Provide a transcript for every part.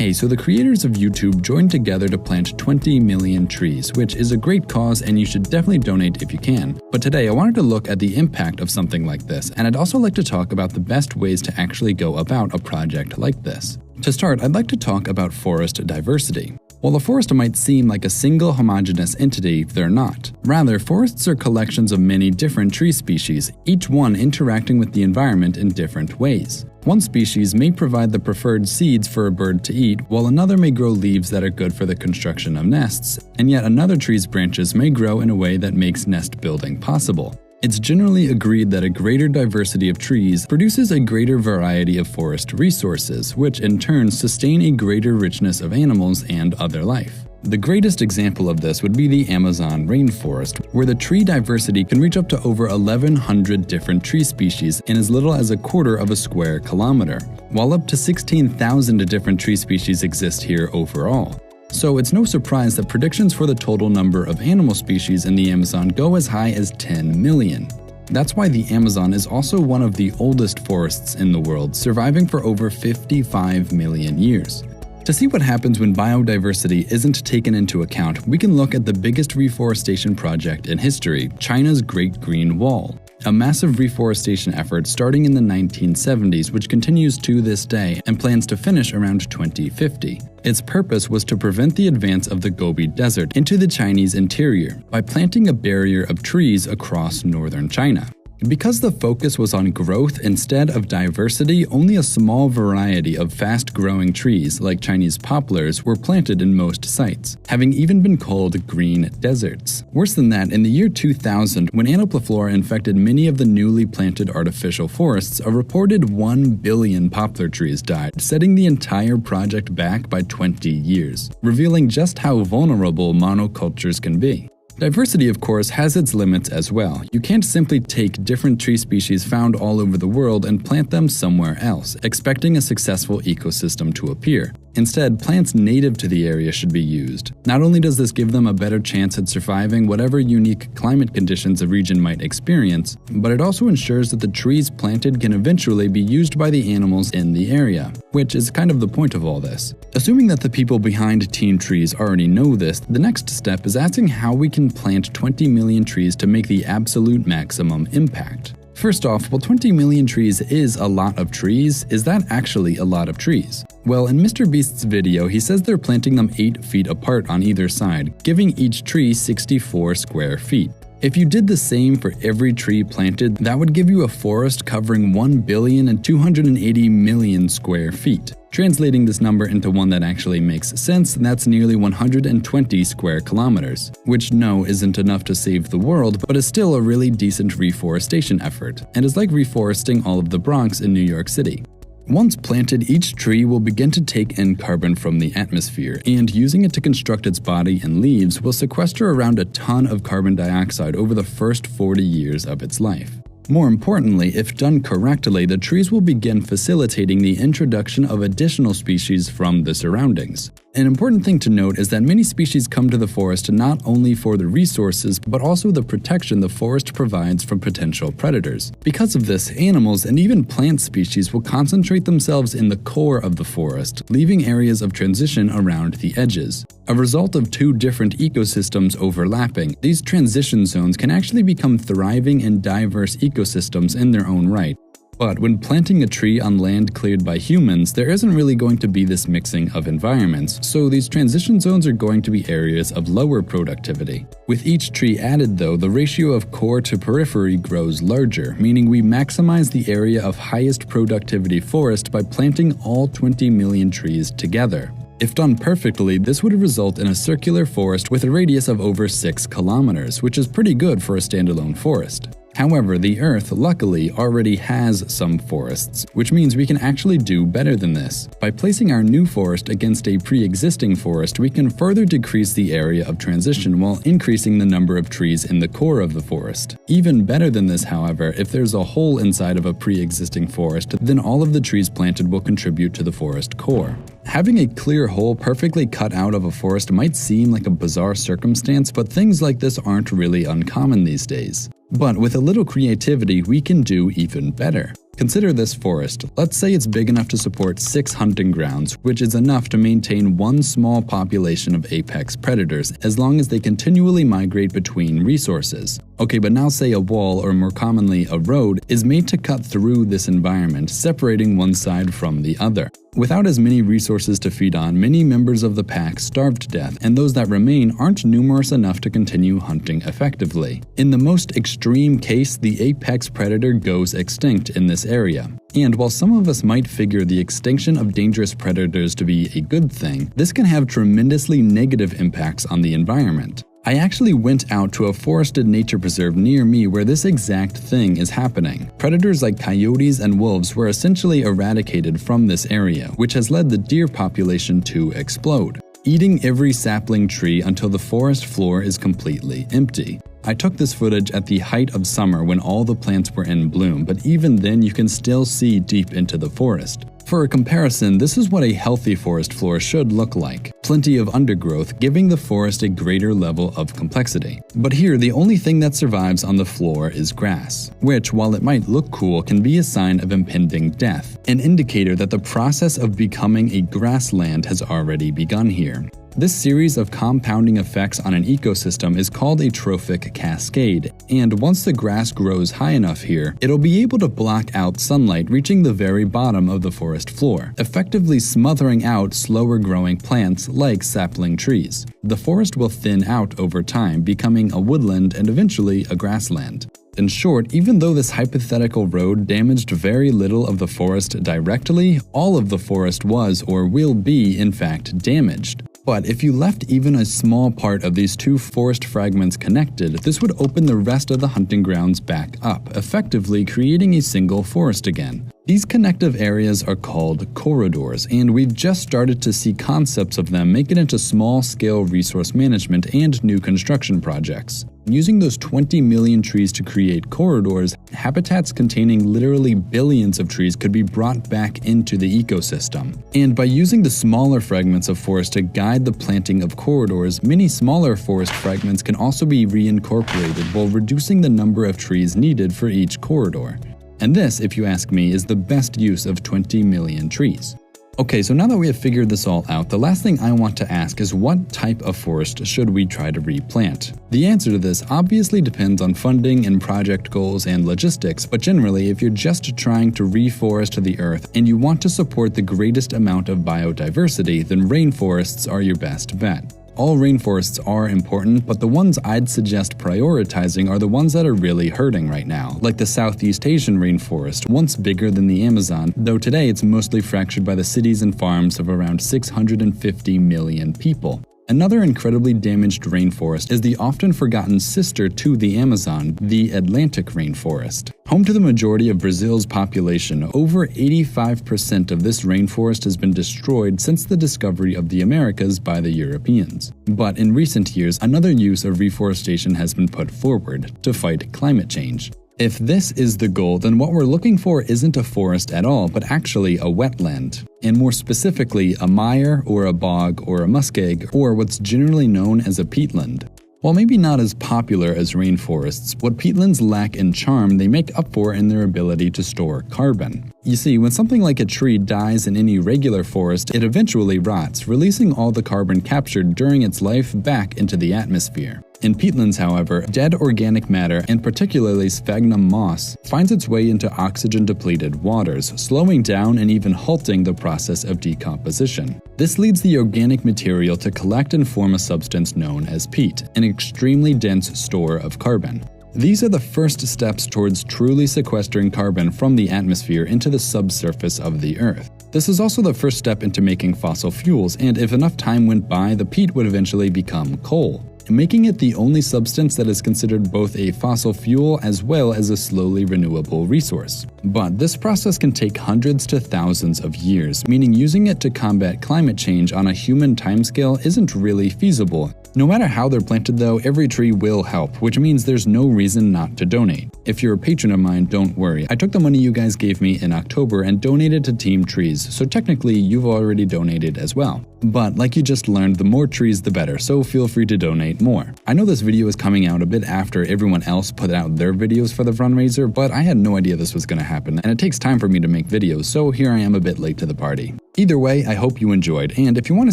Hey, so the creators of YouTube joined together to plant 20 million trees, which is a great cause and you should definitely donate if you can. But today I wanted to look at the impact of something like this, and I'd also like to talk about the best ways to actually go about a project like this. To start, I'd like to talk about forest diversity. While a forest might seem like a single homogeneous entity, they're not. Rather, forests are collections of many different tree species, each one interacting with the environment in different ways. One species may provide the preferred seeds for a bird to eat, while another may grow leaves that are good for the construction of nests, and yet another tree's branches may grow in a way that makes nest building possible. It's generally agreed that a greater diversity of trees produces a greater variety of forest resources, which in turn sustain a greater richness of animals and other life. The greatest example of this would be the Amazon rainforest, where the tree diversity can reach up to over 1,100 different tree species in as little as a quarter of a square kilometer, while up to 16,000 different tree species exist here overall. So it's no surprise that predictions for the total number of animal species in the Amazon go as high as 10 million. That's why the Amazon is also one of the oldest forests in the world, surviving for over 55 million years. To see what happens when biodiversity isn't taken into account, we can look at the biggest reforestation project in history, China's Great Green Wall, a massive reforestation effort starting in the 1970s which continues to this day and plans to finish around 2050. Its purpose was to prevent the advance of the Gobi Desert into the Chinese interior by planting a barrier of trees across northern China. Because the focus was on growth instead of diversity, only a small variety of fast-growing trees, like Chinese poplars, were planted in most sites, having even been called green deserts. Worse than that, in the year 2000, when Anoplophora infected many of the newly planted artificial forests, a reported 1 billion poplar trees died, setting the entire project back by 20 years, revealing just how vulnerable monocultures can be. Diversity, of course, has its limits as well. You can't simply take different tree species found all over the world and plant them somewhere else, expecting a successful ecosystem to appear. Instead, plants native to the area should be used. Not only does this give them a better chance at surviving whatever unique climate conditions a region might experience, but it also ensures that the trees planted can eventually be used by the animals in the area, which is kind of the point of all this. Assuming that the people behind Team Trees already know this, the next step is asking how we can plant 20 million trees to make the absolute maximum impact. First off, while 20 million trees is a lot of trees, is that actually a lot of trees? Well, in MrBeast's video, he says they're planting them 8 feet apart on either side, giving each tree 64 square feet. If you did the same for every tree planted, that would give you a forest covering 1,280,000,000 square feet. Translating this number into one that actually makes sense, that's nearly 120 square kilometers, which no isn't enough to save the world, but is still a really decent reforestation effort, and is like reforesting all of the Bronx in New York City. Once planted, each tree will begin to take in carbon from the atmosphere, and using it to construct its body and leaves will sequester around a ton of carbon dioxide over the first 40 years of its life. More importantly, if done correctly, the trees will begin facilitating the introduction of additional species from the surroundings. An important thing to note is that many species come to the forest not only for the resources, but also the protection the forest provides from potential predators. Because of this, animals and even plant species will concentrate themselves in the core of the forest, leaving areas of transition around the edges. A result of two different ecosystems overlapping, these transition zones can actually become thriving and diverse ecosystems in their own right. But when planting a tree on land cleared by humans, there isn't really going to be this mixing of environments, so these transition zones are going to be areas of lower productivity. With each tree added though, the ratio of core to periphery grows larger, meaning we maximize the area of highest productivity forest by planting all 20 million trees together. If done perfectly, this would result in a circular forest with a radius of over 6 kilometers, which is pretty good for a standalone forest. However, the Earth, luckily, already has some forests, which means we can actually do better than this. By placing our new forest against a pre-existing forest, we can further decrease the area of transition while increasing the number of trees in the core of the forest. Even better than this, however, if there's a hole inside of a pre-existing forest, then all of the trees planted will contribute to the forest core. Having a clear hole perfectly cut out of a forest might seem like a bizarre circumstance, but things like this aren't really uncommon these days. But with a little creativity, we can do even better. Consider this forest. Let's say it's big enough to support 6 hunting grounds, which is enough to maintain one small population of apex predators as long as they continually migrate between resources. Okay, but now say a wall, or more commonly a road, is made to cut through this environment, separating one side from the other. Without as many resources to feed on, many members of the pack starve to death, and those that remain aren't numerous enough to continue hunting effectively. In the most extreme case, the apex predator goes extinct in this area. And while some of us might figure the extinction of dangerous predators to be a good thing, this can have tremendously negative impacts on the environment. I actually went out to a forested nature preserve near me where this exact thing is happening. Predators like coyotes and wolves were essentially eradicated from this area, which has led the deer population to explode, eating every sapling tree until the forest floor is completely empty. I took this footage at the height of summer when all the plants were in bloom, but even then you can still see deep into the forest. For a comparison, this is what a healthy forest floor should look like. Plenty of undergrowth, giving the forest a greater level of complexity. But here, the only thing that survives on the floor is grass, which, while it might look cool, can be a sign of impending death, an indicator that the process of becoming a grassland has already begun here. This series of compounding effects on an ecosystem is called a trophic cascade, and once the grass grows high enough here, it'll be able to block out sunlight reaching the very bottom of the forest floor, effectively smothering out slower growing plants like sapling trees. The forest will thin out over time, becoming a woodland and eventually a grassland. In short, even though this hypothetical road damaged very little of the forest directly, all of the forest was or will be in fact damaged. But if you left even a small part of these two forest fragments connected, this would open the rest of the hunting grounds back up, effectively creating a single forest again. These connective areas are called corridors, and we've just started to see concepts of them make it into small-scale resource management and new construction projects. Using those 20 million trees to create corridors, habitats containing literally billions of trees could be brought back into the ecosystem. And by using the smaller fragments of forest to guide the planting of corridors, many smaller forest fragments can also be reincorporated while reducing the number of trees needed for each corridor. And this, if you ask me, is the best use of 20 million trees. Okay, so now that we have figured this all out, the last thing I want to ask is what type of forest should we try to replant? The answer to this obviously depends on funding and project goals and logistics, but generally, if you're just trying to reforest the earth and you want to support the greatest amount of biodiversity, then rainforests are your best bet. All rainforests are important, but the ones I'd suggest prioritizing are the ones that are really hurting right now, like the Southeast Asian rainforest, once bigger than the Amazon, though today it's mostly fractured by the cities and farms of around 650 million people. Another incredibly damaged rainforest is the often forgotten sister to the Amazon, the Atlantic rainforest. Home to the majority of Brazil's population, over 85% of this rainforest has been destroyed since the discovery of the Americas by the Europeans. But in recent years, another use of reforestation has been put forward to fight climate change. If this is the goal, then what we're looking for isn't a forest at all, but actually a wetland, and more specifically a mire or a bog or a muskeg, or what's generally known as a peatland. While maybe not as popular as rainforests, what peatlands lack in charm they make up for in their ability to store carbon. You see, when something like a tree dies in any regular forest, it eventually rots, releasing all the carbon captured during its life back into the atmosphere. In peatlands, however, dead organic matter, and particularly sphagnum moss, finds its way into oxygen-depleted waters, slowing down and even halting the process of decomposition. This leads the organic material to collect and form a substance known as peat, an extremely dense store of carbon. These are the first steps towards truly sequestering carbon from the atmosphere into the subsurface of the Earth. This is also the first step into making fossil fuels, and if enough time went by, the peat would eventually become coal, making it the only substance that is considered both a fossil fuel as well as a slowly renewable resource. But this process can take hundreds to thousands of years, meaning using it to combat climate change on a human timescale isn't really feasible. No matter how they're planted though, every tree will help, which means there's no reason not to donate. If you're a patron of mine, don't worry. I took the money you guys gave me in October and donated to Team Trees, so technically you've already donated as well. But like you just learned, the more trees the better, so feel free to donate more. I know this video is coming out a bit after everyone else put out their videos for the fundraiser, but I had no idea this was going to happen, and it takes time for me to make videos, so here I am a bit late to the party. Either way, I hope you enjoyed, and if you want to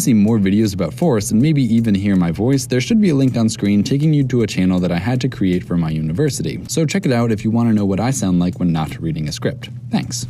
see more videos about forests and maybe even hear my voice, there should be a link on screen taking you to a channel that I had to create for my university, so check it out if you want to know what I sound like when not reading a script. Thanks.